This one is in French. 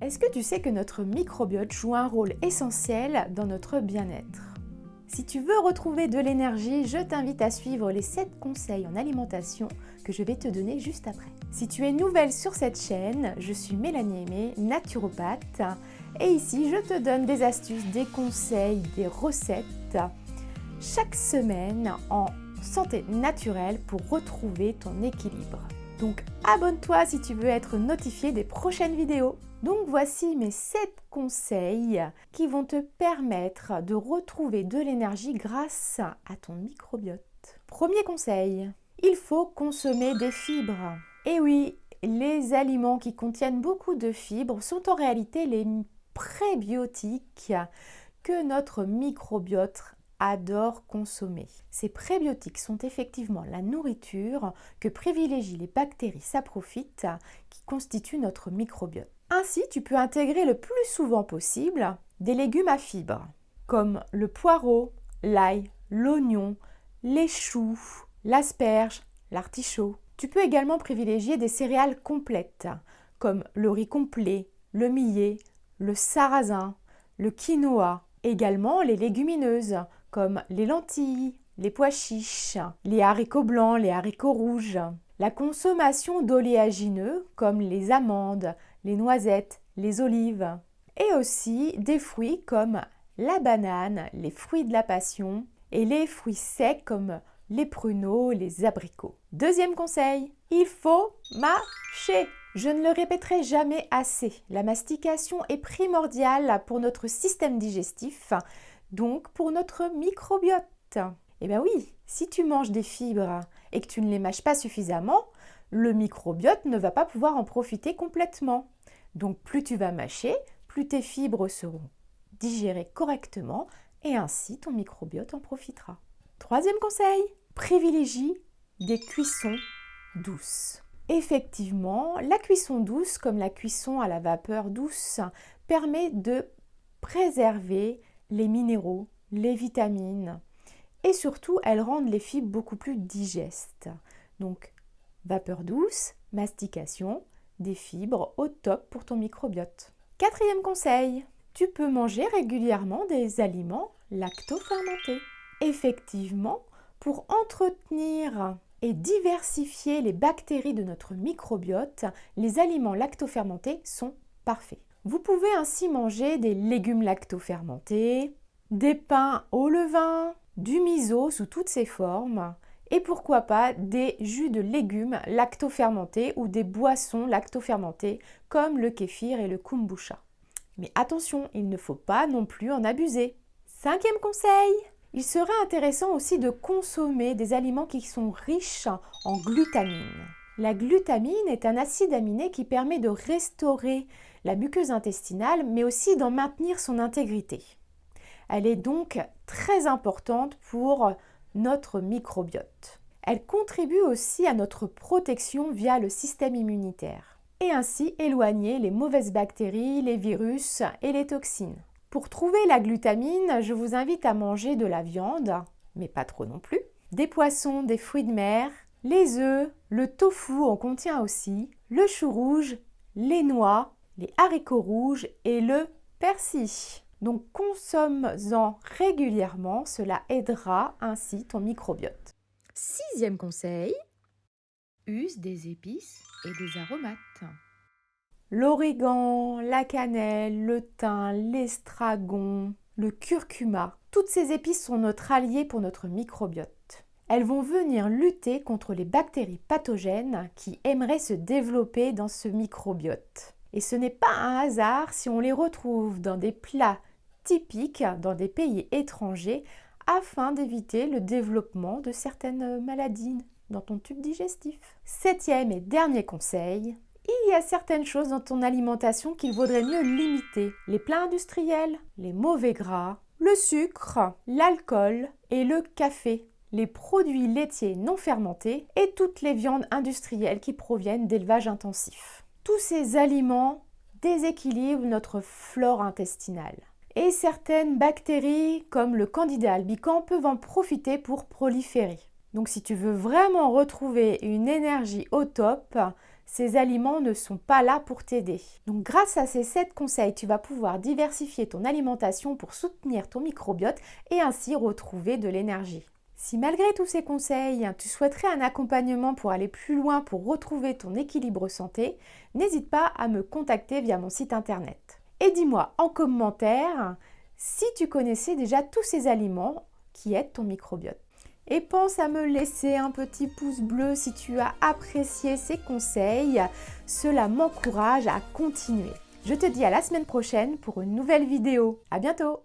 Est-ce que tu sais que notre microbiote joue un rôle essentiel dans notre bien-être? Si tu veux retrouver de l'énergie, je t'invite à suivre les 7 conseils en alimentation que je vais te donner juste après. Si tu es nouvelle sur cette chaîne, je suis Mélanie Aimé, naturopathe, et ici je te donne des astuces, des conseils, des recettes chaque semaine en santé naturelle pour retrouver ton équilibre. Donc abonne-toi si tu veux être notifié des prochaines vidéos. Donc voici mes 7 conseils qui vont te permettre de retrouver de l'énergie grâce à ton microbiote. Premier conseil, il faut consommer des fibres. Et oui, les aliments qui contiennent beaucoup de fibres sont en réalité les prébiotiques que notre microbiote adore consommer. Ces prébiotiques sont effectivement la nourriture que privilégient les bactéries saprophytes qui constituent notre microbiote. Ainsi, tu peux intégrer le plus souvent possible des légumes à fibres, comme le poireau, l'ail, l'oignon, les choux, l'asperge, l'artichaut. Tu peux également privilégier des céréales complètes, comme le riz complet, le millet, le sarrasin, le quinoa. Également les légumineuses, comme les lentilles, les pois chiches, les haricots blancs, les haricots rouges. La consommation d'oléagineux, comme les amandes, les noisettes, les olives. Et aussi des fruits comme la banane, les fruits de la passion et les fruits secs comme les pruneaux, les abricots. Deuxième conseil, il faut mâcher. Je ne le répéterai jamais assez, la mastication est primordiale pour notre système digestif, donc pour notre microbiote. Eh bien oui, si tu manges des fibres et que tu ne les mâches pas suffisamment, le microbiote ne va pas pouvoir en profiter complètement. Donc plus tu vas mâcher, plus tes fibres seront digérées correctement et ainsi ton microbiote en profitera. Troisième conseil, privilégie des cuissons douces. Effectivement, la cuisson douce, comme la cuisson à la vapeur douce, permet de préserver les minéraux, les vitamines et surtout, elles rendent les fibres beaucoup plus digestes. Donc, vapeur douce, mastication, des fibres au top pour ton microbiote. Quatrième conseil, tu peux manger régulièrement des aliments lactofermentés. Effectivement, pour entretenir et diversifier les bactéries de notre microbiote, les aliments lactofermentés sont parfaits. Vous pouvez ainsi manger des légumes lactofermentés, des pains au levain, du miso sous toutes ses formes et pourquoi pas des jus de légumes lactofermentés ou des boissons lactofermentées comme le kéfir et le kombucha. Mais attention, il ne faut pas non plus en abuser. Cinquième conseil, il serait intéressant aussi de consommer des aliments qui sont riches en glutamine. La glutamine est un acide aminé qui permet de restaurer la muqueuse intestinale mais aussi d'en maintenir son intégrité. Elle est donc très importante pour notre microbiote. Elle contribue aussi à notre protection via le système immunitaire et ainsi éloigner les mauvaises bactéries, les virus et les toxines. Pour trouver la glutamine, je vous invite à manger de la viande, mais pas trop non plus, des poissons, des fruits de mer, les œufs, le tofu en contient aussi, le chou rouge, les noix, les haricots rouges et le persil. Donc consomme-en régulièrement, cela aidera ainsi ton microbiote. Sixième conseil, use des épices et des aromates. L'origan, la cannelle, le thym, l'estragon, le curcuma, toutes ces épices sont notre allié pour notre microbiote. Elles vont venir lutter contre les bactéries pathogènes qui aimeraient se développer dans ce microbiote. Et ce n'est pas un hasard si on les retrouve dans des plats typiques dans des pays étrangers afin d'éviter le développement de certaines maladies dans ton tube digestif. Septième et dernier conseil, il y a certaines choses dans ton alimentation qu'il vaudrait mieux limiter. Les plats industriels, les mauvais gras, le sucre, l'alcool et le café, les produits laitiers non fermentés et toutes les viandes industrielles qui proviennent d'élevage intensif. Tous ces aliments déséquilibrent notre flore intestinale. Et certaines bactéries comme le Candida albicans peuvent en profiter pour proliférer. Donc si tu veux vraiment retrouver une énergie au top, ces aliments ne sont pas là pour t'aider. Donc grâce à ces 7 conseils, tu vas pouvoir diversifier ton alimentation pour soutenir ton microbiote et ainsi retrouver de l'énergie. Si malgré tous ces conseils, tu souhaiterais un accompagnement pour aller plus loin pour retrouver ton équilibre santé, n'hésite pas à me contacter via mon site internet. Et dis-moi en commentaire si tu connaissais déjà tous ces aliments qui aident ton microbiote. Et pense à me laisser un petit pouce bleu si tu as apprécié ces conseils. Cela m'encourage à continuer. Je te dis à la semaine prochaine pour une nouvelle vidéo. À bientôt!